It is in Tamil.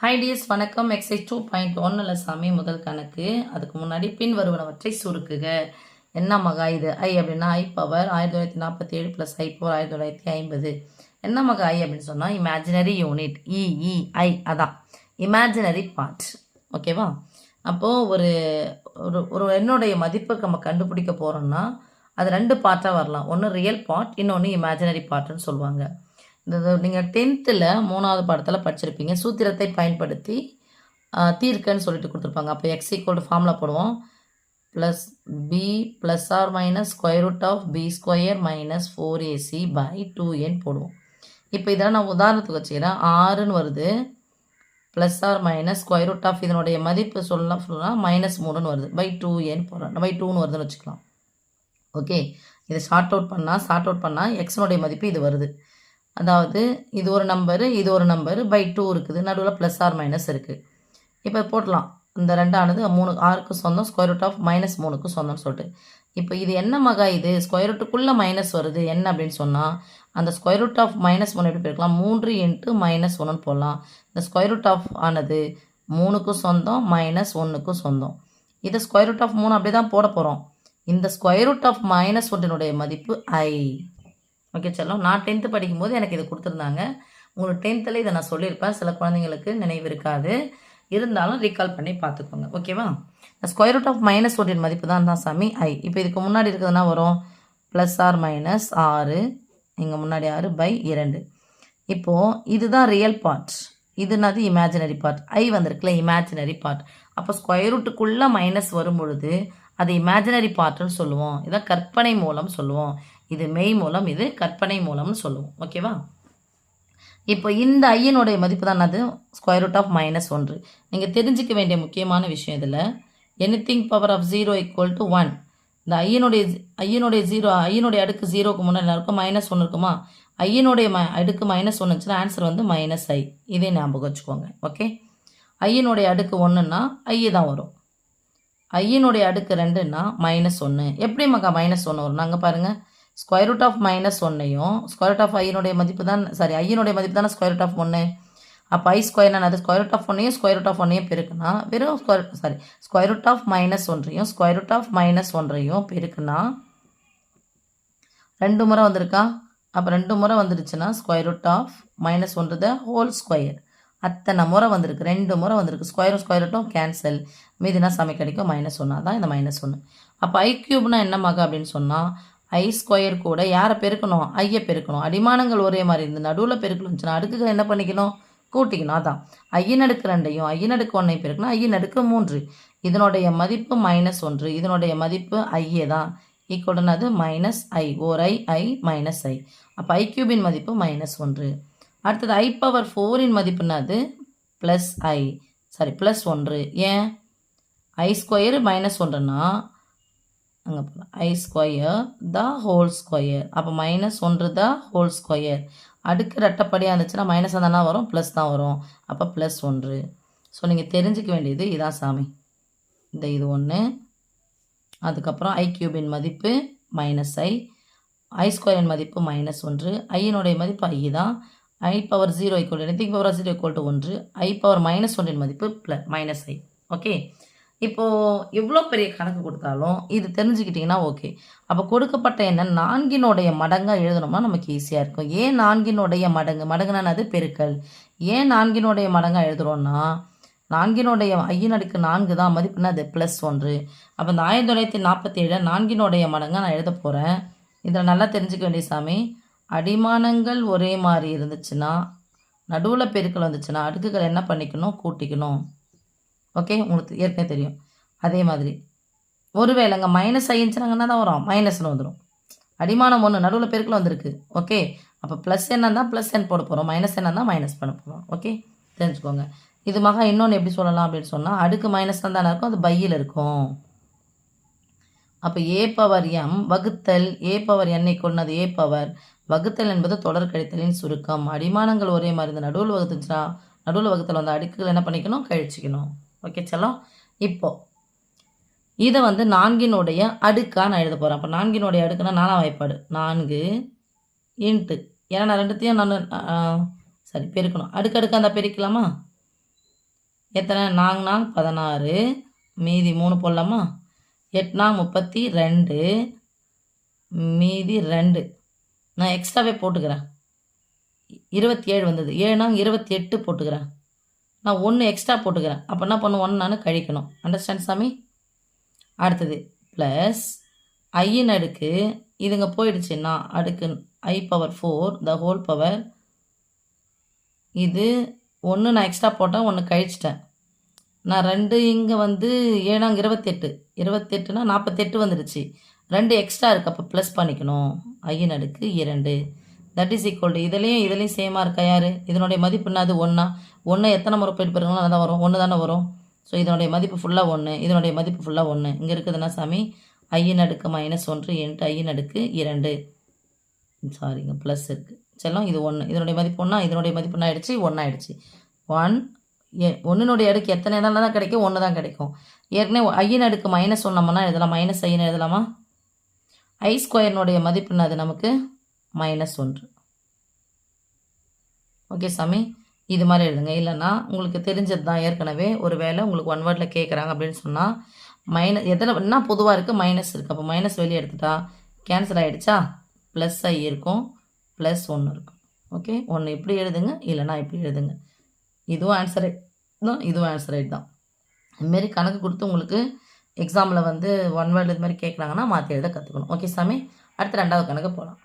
ஹை டியர்ஸ், வணக்கம். எக்ஸைஸ் 2.1 சாமி முதல் கணக்கு. அதுக்கு முன்னாடி பின் வருவனவற்றை சுருக்குக. என்ன மகா இது? ஐ அப்படின்னா ஐ பவர் 1947 + ஐ பவர் 1950. என்ன மகா ஐ அப்படின்னு சொன்னால் இமேஜினரி யூனிட். ஐ அதான் இமேஜினரி பார்ட். ஓகேவா? அப்போது ஒரு ஒரு எண்ணுடைய மதிப்புக்கு நம்ம கண்டுபிடிக்க போகிறோம்னா அது ரெண்டு பார்ட்டாக வரலாம். ஒன்று ரியல் பார்ட், இன்னொன்று இமேஜினரி பார்ட்டுன்னு சொல்லுவாங்க. இந்த நீங்கள் 10th 3வது பாடத்தில் படிச்சிருப்பீங்க. சூத்திரத்தை பயன்படுத்தி தீர்க்கன்னு சொல்லிட்டு கொடுத்துருப்பாங்க. அப்போ எக்ஸ் ஈக்குவல் டு ஃபார்முலா போடுவோம். Plus b plus or minus square root of b square minus 4ac by 2n போடுவோம். இப்போ இதெல்லாம் நான் உதாரணத்துக்கு வச்சுக்கிறேன். ஆறுன்னு வருது, plus or minus square root of இதனுடைய மதிப்பு சொல்லலாம் -3ன்னு வருது, பை 2n போடுறோம். பை 2ன்னு வருதுன்னு வச்சுக்கலாம். ஓகே, இதை ஷார்ட் அவுட் பண்ணால் எக்ஸனுடைய மதிப்பு இது வருது. அதாவது இது ஒரு நம்பரு, இது ஒரு நம்பரு, பை 2 இருக்குது, நடுவில் ப்ளஸ் ஆர் மைனஸ் இருக்குது. இப்போ போட்டலாம். இந்த ரெண்டானது 3 6க்கு சொந்தம், ஸ்கொயர் ரூட் ஆஃப் -3க்கு சொந்தம்னு சொல்லிட்டு. இப்போ இது என்ன மகா? இது ஸ்கொயர் ரூட்டுக்குள்ளே மைனஸ் வருது. என்ன அப்படின்னு சொன்னால் அந்த ஸ்கொயர் ரூட் ஆஃப் -3 எப்படி போயிருக்கலாம்? 3 × -1ன்னு போடலாம். இந்த ஸ்கொயர் ரூட் ஆஃப் ஆனது 3க்கு சொந்தம், -1க்கு சொந்தம். இதை ஸ்கொயர் ரூட் ஆஃப் 3 அப்படி தான் போட போகிறோம். இந்த ஸ்கொயர் ரூட் ஆஃப் -1னுடைய மதிப்பு ஐ. ஓகே செல்லம், நான் 10th படிக்கும்போது எனக்கு இது கொடுத்துருந்தாங்க. உங்களுக்கு 10th இதை நான் சொல்லியிருப்பேன். சில குழந்தைங்களுக்கு நினைவு இருக்காது, இருந்தாலும் ரீகால் பண்ணி பார்த்துக்கோங்க. ஓகேவா? ஸ்கொயர் ரூட் ஆஃப் -1 மதிப்பு தான் சாமி ஐ. இப்போ இதுக்கு முன்னாடி இருக்கிறதுனா வரும் ப்ளஸ் ஆர் மைனஸ் 6, இங்கே முன்னாடி 6 பை 2. இப்போது இதுதான் ரியல் பார்ட், இதுனாது இமேஜினரி பார்ட். ஐ வந்திருக்குல்ல, இமேஜினரி பார்ட். அப்போ ஸ்கொயர் ரூட்டுக்குள்ளே மைனஸ் வரும் பொழுது அது இமேஜினரி பார்ட்டுன்னு சொல்லுவோம். இதான் கற்பனை மூலம் சொல்லுவோம். இது மெய் மூலம், இது கற்பனை மூலம்னு சொல்லுவோம். ஓகேவா? இப்போ இந்த ஐயனுடைய மதிப்பு தான் அது ஸ்கொயர் ரூட் ஆஃப் -1. நீங்கள் தெரிஞ்சிக்க வேண்டிய முக்கியமான விஷயம் இதில், எனிதிங் பவர் ஆஃப் 0 = 1. இந்த ஐயனுடைய அடுக்கு 0க்கு முன்னாடி இருக்கும், -1 இருக்குமா? ஐயனுடைய அடுக்கு -1 இருந்துச்சுன்னா ஆன்சர் வந்து -i. இதே ஞாபகம் வச்சுக்கோங்க. ஓகே, ஐயனுடைய அடுக்கு 1ன்னா ஐ தான் வரும். ஐயனுடைய அடுக்கு 2ன்னா -1. எப்படி மகா -1 வரும்? நாங்கள் பாருங்கள், ஸ்கொயர் ரூட் ஆஃப் -1ஐயும் ஸ்கொயர் ரூட் ஆஃப் ஐயனுடைய மதிப்பு தான், ஐயனுடைய மதிப்பு தானே ஸ்கொயர் ரூட் ஆஃப் 1. அப்போ ஐ ஸ்கொயர்னா அது ஸ்கொயர் ரூட் ஆஃப் 1ஐயும் ஸ்கொயர் ரூட் ஆஃப் 1ஐயும் பெருக்குனா வெறும் ஸ்கொயர் ரூட் ஆஃப் -1ஐயும் ஸ்கொயர் ரூட் ஆஃப் -1ஐயும் பெருக்குனா 2 முறை வந்திருக்கா? அப்போ 2 முறை வந்துருச்சுன்னா square root of -1 the whole square. அத்தனை முறை வந்திருக்கு, 2 முறை வந்திருக்கு. ஸ்கொயரும் ஸ்கொயர் ரூட்டும் கேன்சல், மீதினா சமை கிடைக்கும் -1. தான் இந்த -1. அப்போ ஐ கியூப்னா என்னமாகா அப்படின்னு சொன்னால் ஐ ஸ்கொயர் கூட யாரை பெருக்கணும்? ஐயை பெருக்கணும். அடிமானங்கள் ஒரே மாதிரி இருந்து நடுவில் பெருக்கணும்னுச்சுன்னா அடுக்குகள் என்ன பண்ணிக்கணும்? கூட்டிக்கணும். அதான் ஐயின் அடுக்கு 2ஐயும் ஐயின் அடுக்கு 1ஐயும் பெருக்கணும். ஐயின் அடுக்கு 3. இதனுடைய மதிப்பு -1, இதனுடைய மதிப்பு ஐயே தான். ஈக்குவல்னது -i, ஓர் ஐ -i. அப்போ ஐ கியூபின் மதிப்பு -1. அடுத்தது ஐ பவர் 4 மதிப்புனாது +1. ஏன்? ஐ ஸ்கொயர் -1ன்னா அங்கே போகலாம், ஐ ஸ்கொயர் த ஹோல் ஸ்கொயர். அப்போ -1 த ஹோல் ஸ்கொயர். அடுக்கு ரெட்டப்படியாக இருந்துச்சுன்னா மைனஸாக தானே வரும், ப்ளஸ் தான் வரும். அப்போ +1. ஸோ நீங்கள் தெரிஞ்சிக்க வேண்டியது இதான் சாமி. இது 1. அதுக்கப்புறம் ஐ கியூபின் மதிப்பு -i, ஐ ஸ்கொயரின் மதிப்பு -1, ஐயினுடைய மதிப்பு ஐ தான். ஐ பவர் 0 = எனிதிங் பவர் 0 = 1, ஐ பவர் -1 மதிப்பு -i. ஓகே, இப்போது எவ்வளோ பெரிய கணக்கு கொடுத்தாலும் இது தெரிஞ்சுக்கிட்டிங்கன்னா ஓகே. அப்போ கொடுக்கப்பட்ட எண்ணை 4னுடைய மடங்காக எழுதணும்னா நமக்கு ஈஸியாக இருக்கும். ஏன் 4னுடைய மடங்குனா அது பெருக்கல். ஏன் 4னுடைய மடங்காக எழுதுகிறோன்னா 4னுடைய ஐயின் அடுக்கு 4 தான், மதிப்புனா அது +1. அப்போ இந்த 1947 4னுடைய மடங்காக நான் எழுத போகிறேன். இதில் நல்லா தெரிஞ்சுக்க வேண்டிய சாமி, அடிமானங்கள் ஒரே மாதிரி இருந்துச்சுன்னா நடுவில் பெருக்கல் வந்துச்சுன்னா அடுக்குகள் என்ன பண்ணிக்கணும்? கூட்டிக்கணும். ஓகே, உங்களுக்கு ஏற்கனவே தெரியும். அதே மாதிரி ஒருவேளைங்க -i இருந்துச்சுனாங்கன்னா தான் வரும், மைனஸ்னு வந்துடும். அடிமானம் 1 நடுவில் பெருக்கில் வந்திருக்கு. ஓகே, அப்போ ப்ளஸ் என்ன தான் +n போட போகிறோம், மைனஸ் என்ன தான் மைனஸ் பண்ண போகிறோம். ஓகே, தெரிஞ்சுக்கோங்க. இது மகா இன்னொன்று எப்படி சொல்லலாம் அப்படின்னு சொன்னால் அடுக்கு -தான் தானே இருக்கும், அது பையில் இருக்கும். அப்போ a பவர் m வகுத்தல் a பவர் n கொண்டது a பவர் வகுத்தல் என்பது தொடர் கழித்தலின் சுருக்கம். அடிமானங்கள் ஒரே மாதிரி இந்த நடுவில் வகுத்துச்சுன்னா நடுவில் வகுத்தல் வந்த அடுக்குகள் என்ன பண்ணிக்கணும்? கழிச்சிக்கணும். ஓகே செல்லம், இப்போது இதை வந்து 4னுடைய அடுக்காக நான் எழுத போகிறேன். அப்போ 4னுடைய அடுக்குன்னா 4ஆம் வாய்ப்பாடு 4 இன்ட்டு, ஏன்னா நான் ரெண்டுத்தையும் நான் பெருக்கணும். அடுக்கடுக்காக அந்த பெருக்கலாமா? எத்தனை 4 16, மீதி 3 போடலாமா? 8 32, மீதி 2. நான் எக்ஸ்ட்ராவே போட்டுக்கிறேன். 27 வந்தது. 7 28 போட்டுக்கிறேன். நான் 1 எக்ஸ்ட்ரா போட்டுக்கிறேன். அப்போ என்ன பண்ணும்? 1 நான் கழிக்கணும். அண்டர்ஸ்டாண்ட் சாமி? அடுத்தது ப்ளஸ் ஐயின் அடுக்கு இதுங்க போயிடுச்சுன்னா அடுக்கு I power 4 the whole power. இது 1 நான் எக்ஸ்ட்ரா போட்டேன், 1 கழிச்சிட்டேன். நான் 2 இங்கே வந்து 7 28, 28னா 48 வந்துடுச்சு. 2 எக்ஸ்ட்ரா இருக்குது, அப்போ ப்ளஸ் பண்ணிக்கணும். ஐயின் அடுக்கு 2 தட் இஸ் ஈக்குவல் டு இதுலேயும் சேமாக இருக்கா யார்? இதனுடைய மதிப்பு என்னது? 1 எத்தனை முறை போயிட்டு பாருங்களா? அதான் வரும், 1 தானே வரும். ஸோ இதனுடைய மதிப்பு ஃபுல்லாக 1, இதனுடைய மதிப்பு ஃபுல்லாக 1. இங்கே இருக்குதுன்னா சாமி ஐயின் அடுக்கு -1 இன்ட்டு ஐயின் அடுக்கு 2. சாரிங்க, ப்ளஸ் இருக்குது. செல்லம் இது 1, இதனுடைய மதிப்பு 1, இதனுடைய மதிப்பு என்ன ஆயிடுச்சு? 1 ஆயிடுச்சு. 1 அடுக்கு எத்தனை இதில் தான் கிடைக்கும்? 1 தான் கிடைக்கும். ஏற்கனவே ஐயின் அடுக்கு -1 நம்மனா எழுதலாம், மைனஸ் ஐன்னு எழுதலாமா? ஐ ஸ்கொயர்னுடைய மதிப்பு என்னது நமக்கு? -1. ஓகே சாமி, இது மாதிரி எழுதுங்க. இல்லைன்னா உங்களுக்கு தெரிஞ்சது தான் ஏற்கனவே. ஒரு வேளை உங்களுக்கு 1 வேர்டில் கேட்குறாங்க அப்படின்னு சொன்னால் எதில் என்ன பொதுவாக இருக்குது? மைனஸ் இருக்குது. அப்போ மைனஸ் வெளியே எடுத்துட்டா கேன்சல் ஆகிடுச்சா? ப்ளஸ் ஐ இருக்கும், ப்ளஸ் 1 இருக்கும். ஓகே, 1 இப்படி எழுதுங்க, இல்லைனா இப்படி எழுதுங்க. இதுவும் ஆன்சர் ரைட் தான், இதுவும் ஆன்சர் ரைட் தான். இதுமாரி கணக்கு கொடுத்து உங்களுக்கு எக்ஸாமில் வந்து 1 வேர்டு இது மாதிரி கேட்குறாங்கன்னா மாற்றி எழுத கற்றுக்கணும். ஓகே சாமி, அடுத்து 2வது கணக்கு போகலாம்.